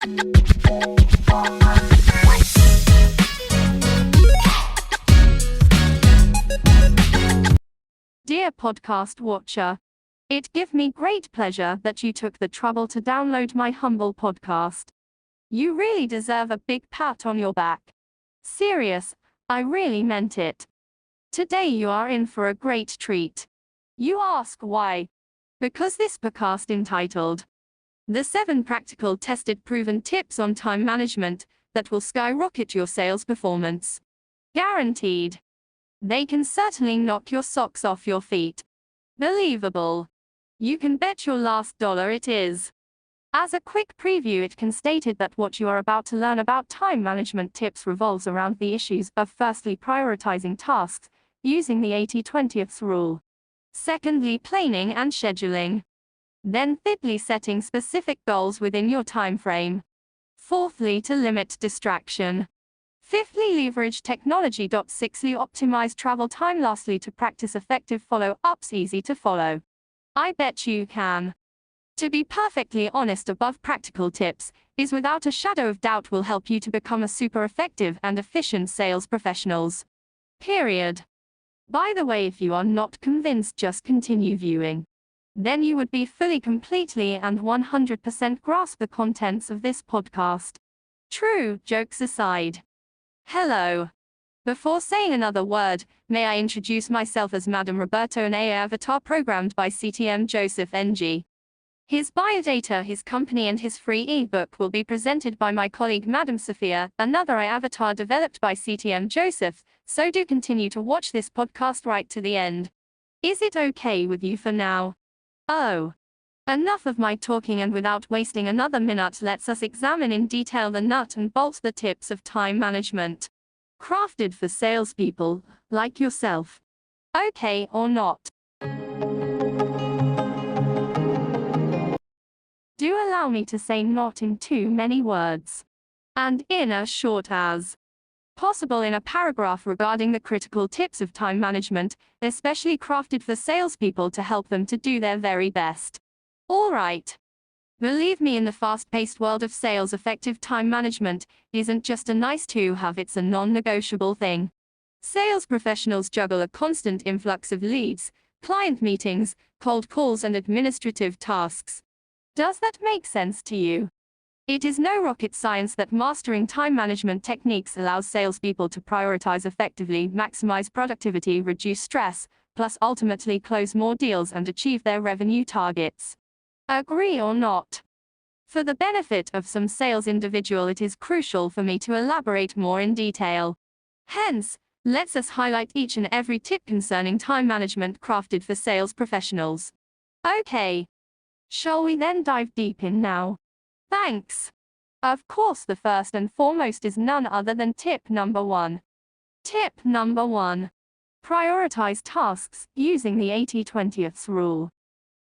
Dear podcast watcher, it gives me great pleasure that you took the trouble to download my humble podcast. You really deserve a big pat on your back. Serious, I really meant it. Today you are in for a great treat. You ask why? Because this podcast entitled, The 7 Practical Tested Proven Tips on Time Management that will skyrocket your sales performance. Guaranteed. They can certainly knock your socks off your feet. Believable. You can bet your last dollar it is. As a quick preview, it can stated that what you are about to learn about time management tips revolves around the issues of firstly prioritizing tasks, using the 80-20th rule. Secondly, planning and scheduling. Then thirdly, setting specific goals within your time frame. Fourthly, to limit distraction. Fifthly, leverage technology. Sixthly, optimize travel time. Lastly, to practice effective follow-ups easy to follow. I bet you can. To be perfectly honest, above practical tips is without a shadow of doubt will help you to become a super effective and efficient sales professionals. Period. By the way, if you are not convinced, just continue viewing. Then you would be fully, completely, and 100% grasp the contents of this podcast. True, jokes aside. Hello. Before saying another word, may I introduce myself as Madam Roberto, an AI avatar programmed by CTM Joseph NG. His biodata, his company, and his free ebook will be presented by my colleague Madam Sophia, another AI avatar developed by CTM Joseph, so do continue to watch this podcast right to the end. Is it okay with you for now? Oh. Enough of my talking, and without wasting another minute, let's us examine in detail the nut and bolt, the tips of time management. Crafted for salespeople, like yourself. Okay or not? Do allow me to say not in too many words. And in as short as possible in a paragraph regarding the critical tips of time management, especially crafted for salespeople to help them to do their very best. Alright. Believe me, in the fast-paced world of sales, effective time management isn't just a nice to have, it's a non-negotiable thing. Sales professionals juggle a constant influx of leads, client meetings, cold calls, and administrative tasks. Does that make sense to you? It is no rocket science that mastering time management techniques allows salespeople to prioritize effectively, maximize productivity, reduce stress, plus ultimately close more deals and achieve their revenue targets. Agree or not? For the benefit of some sales individual, it is crucial for me to elaborate more in detail. Hence, let's us highlight each and every tip concerning time management crafted for sales professionals. Okay. Shall we then dive deep in now? Thanks. Of course, the first and foremost is none other than tip number 1. Tip number 1. Prioritize tasks using the 80-20th rule.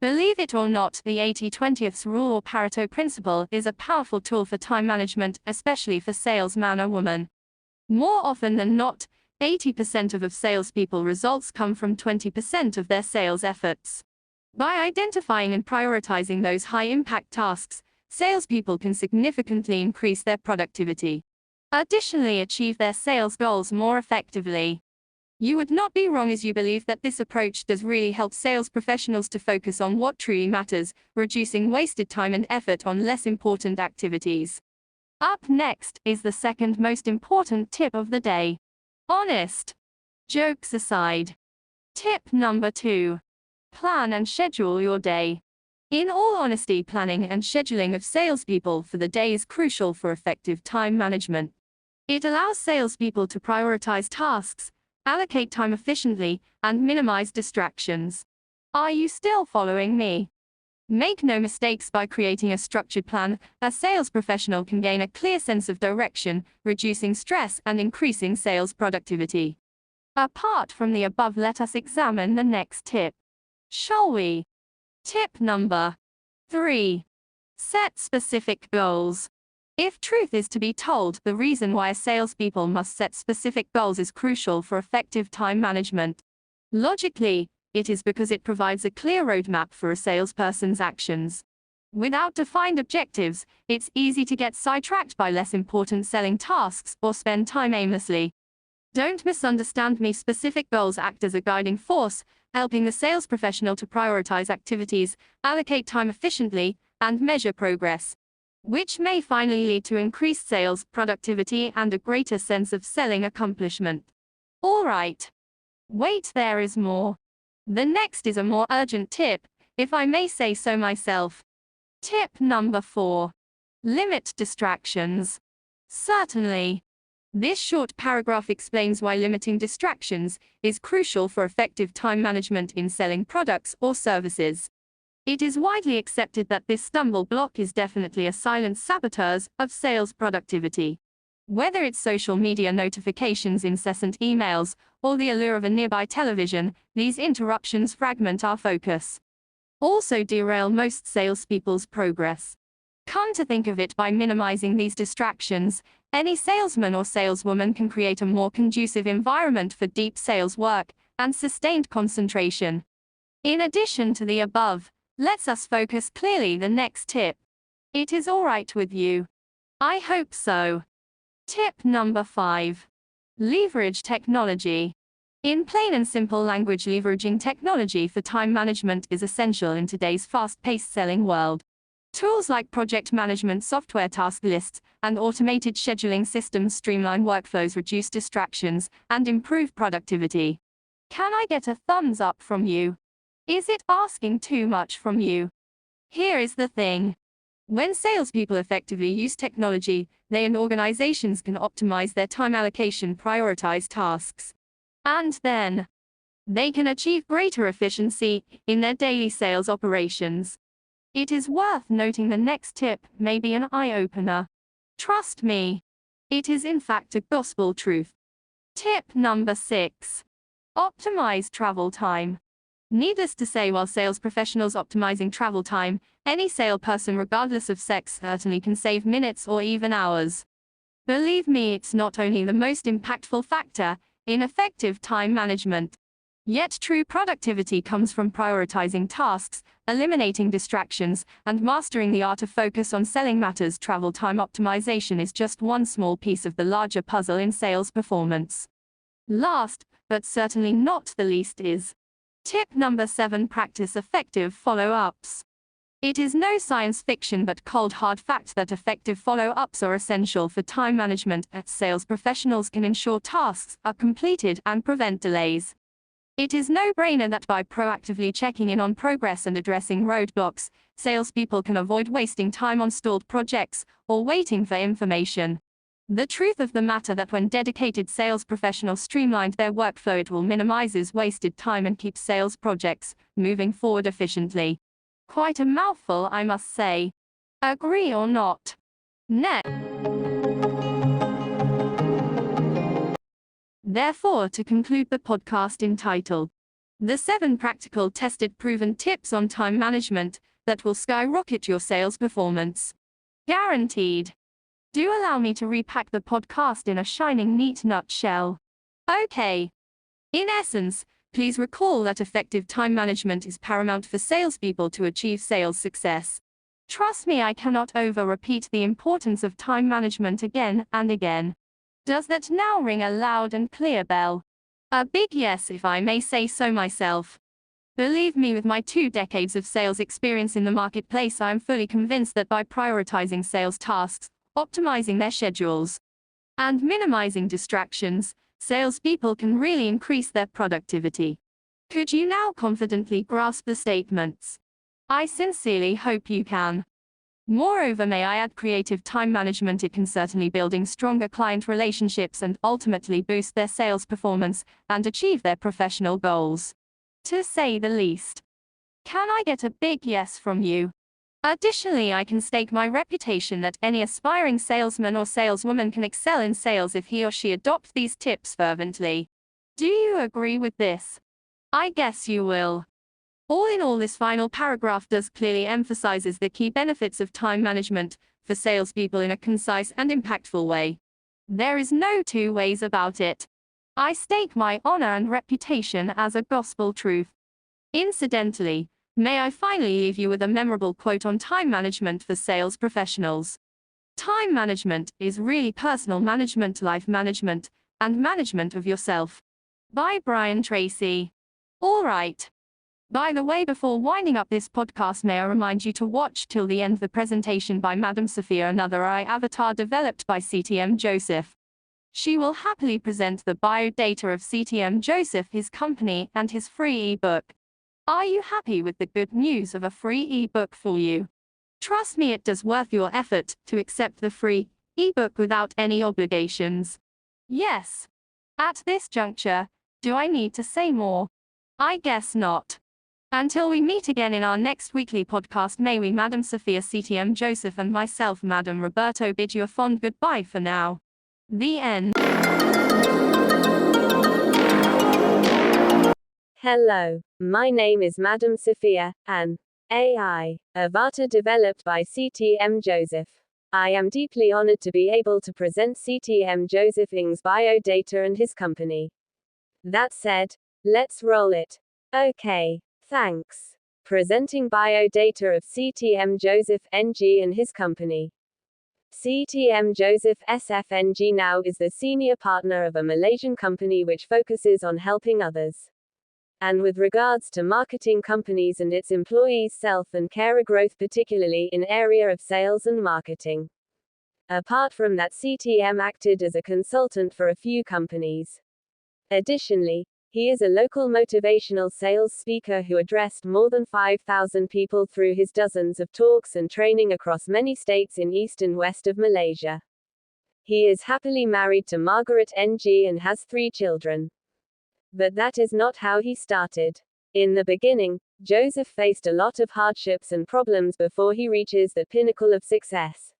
Believe it or not, the 80-20th rule or Pareto principle is a powerful tool for time management, especially for salesman or woman. More often than not, 80% of salespeople results come from 20% of their sales efforts. By identifying and prioritizing those high-impact tasks, salespeople can significantly increase their productivity. Additionally, achieve their sales goals more effectively. You would not be wrong as you believe that this approach does really help sales professionals to focus on what truly matters, reducing wasted time and effort on less important activities. Up next is the second most important tip of the day. Honest. Jokes aside. Tip number 2. Plan and schedule your day. In all honesty, planning and scheduling of salespeople for the day is crucial for effective time management. It allows salespeople to prioritize tasks, allocate time efficiently, and minimize distractions. Are you still following me? Make no mistakes, by creating a structured plan, a sales professional can gain a clear sense of direction, reducing stress and increasing sales productivity. Apart from the above, let us examine the next tip. Shall we? Tip number 3. Set specific goals. If truth is to be told, the reason why salespeople must set specific goals is crucial for effective time management. Logically, it is because it provides a clear roadmap for a salesperson's actions. Without defined objectives, it's easy to get sidetracked by less important selling tasks or spend time aimlessly. Don't misunderstand me. Specific goals act as a guiding force, helping the sales professional to prioritize activities, allocate time efficiently, and measure progress, which may finally lead to increased sales, productivity, and a greater sense of selling accomplishment. All right. Wait, there is more. The next is a more urgent tip, if I may say so myself. Tip number 4. Limit distractions. Certainly. This short paragraph explains why limiting distractions is crucial for effective time management in selling products or services. It is widely accepted that this stumble block is definitely a silent saboteur of sales productivity. Whether it's social media notifications, incessant emails, or the allure of a nearby television, these interruptions fragment our focus. Also derail most salespeople's progress. Come to think of it, by minimizing these distractions, any salesman or saleswoman can create a more conducive environment for deep sales work and sustained concentration. In addition to the above, let's us focus clearly. The next tip. It is all right with you? I hope so. Tip number 5. Leverage technology. In plain and simple language, leveraging technology for time management is essential in today's fast-paced selling world. Tools like project management software, task lists, and automated scheduling systems streamline workflows, reduce distractions, and improve productivity. Can I get a thumbs up from you? Is it asking too much from you? Here is the thing. When salespeople effectively use technology, they and organizations can optimize their time allocation, prioritize tasks, and then they can achieve greater efficiency in their daily sales operations. It is worth noting the next tip may be an eye-opener. Trust me. It is in fact a gospel truth. Tip number 6. Optimize travel time. Needless to say, while sales professionals optimizing travel time, any salesperson regardless of sex certainly can save minutes or even hours. Believe me, it's not only the most impactful factor in effective time management. Yet true productivity comes from prioritizing tasks, eliminating distractions, and mastering the art of focus on selling matters. Travel time optimization is just one small piece of the larger puzzle in sales performance. Last, but certainly not the least, is tip number 7. Practice effective follow-ups. It is no science fiction but cold hard fact that effective follow-ups are essential for time management, as sales professionals can ensure tasks are completed and prevent delays. It is no-brainer that by proactively checking in on progress and addressing roadblocks, salespeople can avoid wasting time on stalled projects or waiting for information. The truth of the matter that when dedicated sales professionals streamline their workflow, it will minimize wasted time and keep sales projects moving forward efficiently. Quite a mouthful, I must say. Agree or not? Next. Therefore, to conclude the podcast entitled, The 7 Practical Tested Proven Tips on Time Management That Will Skyrocket Your Sales Performance. Guaranteed. Do allow me to repack the podcast in a shining neat nutshell. Okay. In essence, please recall that effective time management is paramount for salespeople to achieve sales success. Trust me, I cannot over-repeat the importance of time management again and again. Does that now ring a loud and clear bell? A big yes, if I may say so myself. Believe me, with my 2 decades of sales experience in the marketplace, I am fully convinced that by prioritizing sales tasks, optimizing their schedules, and minimizing distractions, salespeople can really increase their productivity. Could you now confidently grasp the statements? I sincerely hope you can. Moreover, may I add, creative time management, it can certainly building stronger client relationships and ultimately boost their sales performance and achieve their professional goals, to say the least. Can I get a big yes from you? Additionally, I can stake my reputation that any aspiring salesman or saleswoman can excel in sales if he or she adopts these tips fervently. Do you agree with this? I guess you will. All in all, this final paragraph does clearly emphasizes the key benefits of time management for salespeople in a concise and impactful way. There is no 2 ways about it. I stake my honor and reputation as a gospel truth. Incidentally, May I finally leave you with a memorable quote on time management for sales professionals. Time management is really personal management, life management, and management of yourself. By Brian Tracy. All right. By the way, before winding up this podcast, may I remind you to watch till the end the presentation by Madam Sophia, another AI avatar developed by CTM Joseph. She will happily present the biodata of CTM Joseph, his company, and his free ebook. Are you happy with the good news of a free ebook for you? Trust me, it does worth your effort to accept the free ebook without any obligations. Yes. At this juncture, do I need to say more? I guess not. Until we meet again in our next weekly podcast, may we, Madam Sophia, CTM Joseph, and myself, Madam Roberto, bid you a fond goodbye for now. The end. Hello, my name is Madam Sophia, an AI avatar developed by CTM Joseph. I am deeply honored to be able to present CTM Joseph Ng's biodata and his company. That said, let's roll it. Okay, thanks. Presenting biodata of CTM Joseph NG and his company. CTM Joseph SFNG now is the senior partner of a Malaysian company which focuses on helping others. And with regards to marketing companies and its employees' self and career growth, particularly in area of sales and marketing. Apart from that, CTM acted as a consultant for a few companies. Additionally, he is a local motivational sales speaker who addressed more than 5,000 people through his dozens of talks and training across many states in east and west of Malaysia. He is happily married to Margaret NG and has 3 children. But that is not how he started. In the beginning, Joseph faced a lot of hardships and problems before he reaches the pinnacle of success.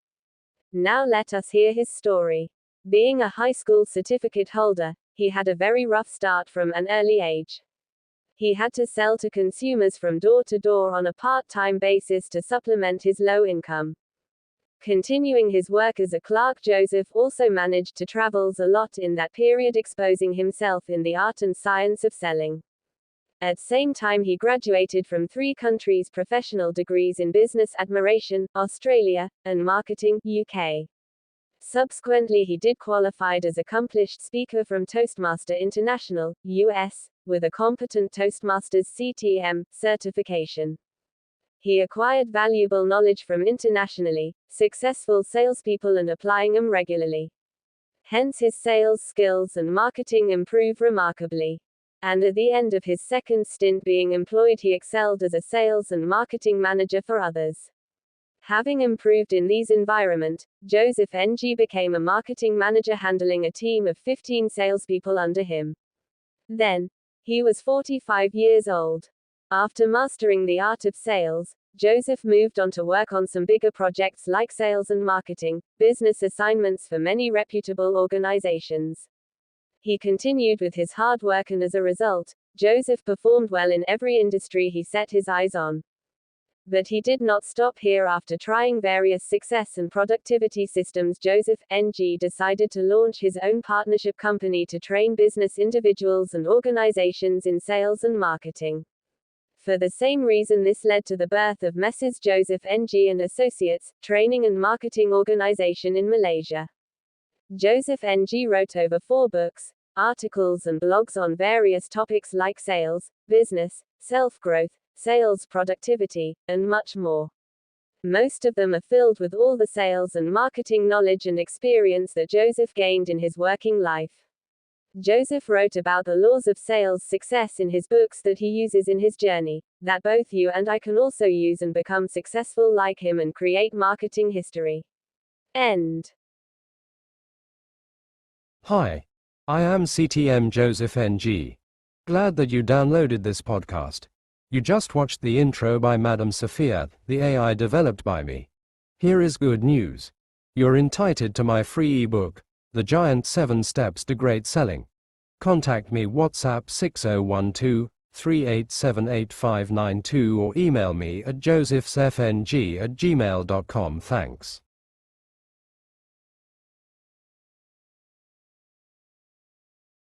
Now let us hear his story. Being a high school certificate holder, he had a very rough start from an early age. He had to sell to consumers from door to door on a part-time basis to supplement his low income. Continuing his work as a clerk, Joseph also managed to travel a lot in that period, exposing himself in the art and science of selling. At same time, he graduated from 3 countries professional degrees in business administration, Australia, and marketing, UK. Subsequently, he did qualified as accomplished speaker from Toastmaster International, US, with a competent Toastmasters CTM certification. He acquired valuable knowledge from internationally successful salespeople and applying them regularly. Hence his sales skills and marketing improved remarkably. And at the end of his second stint being employed, he excelled as a sales and marketing manager for others. Having improved in these environment, Joseph NG became a marketing manager handling a team of 15 salespeople under him. Then, he was 45 years old. After mastering the art of sales, Joseph moved on to work on some bigger projects like sales and marketing, business assignments for many reputable organizations. He continued with his hard work, and as a result, Joseph performed well in every industry he set his eyes on. But he did not stop here. After trying various success and productivity systems, Joseph NG decided to launch his own partnership company to train business individuals and organizations in sales and marketing. For the same reason, this led to the birth of Messrs. Joseph NG and Associates, Training and Marketing Organization in Malaysia. Joseph NG wrote over 4 books, articles and blogs on various topics like sales, business, self-growth, sales productivity, and much more. Most of them are filled with all the sales and marketing knowledge and experience that Joseph gained in his working life. Joseph wrote about the laws of sales success in his books that he uses in his journey, that both you and I can also use and become successful like him and create marketing history. End. Hi, I am CTM Joseph NG. Glad that you downloaded this podcast. You just watched the intro by Madam Sophia, the AI developed by me. Here is good news. You're entitled to my free ebook, The Giant 7 Steps to Great Selling. Contact me WhatsApp 6012-3878-592 or email me at josephsfng@gmail.com. Thanks.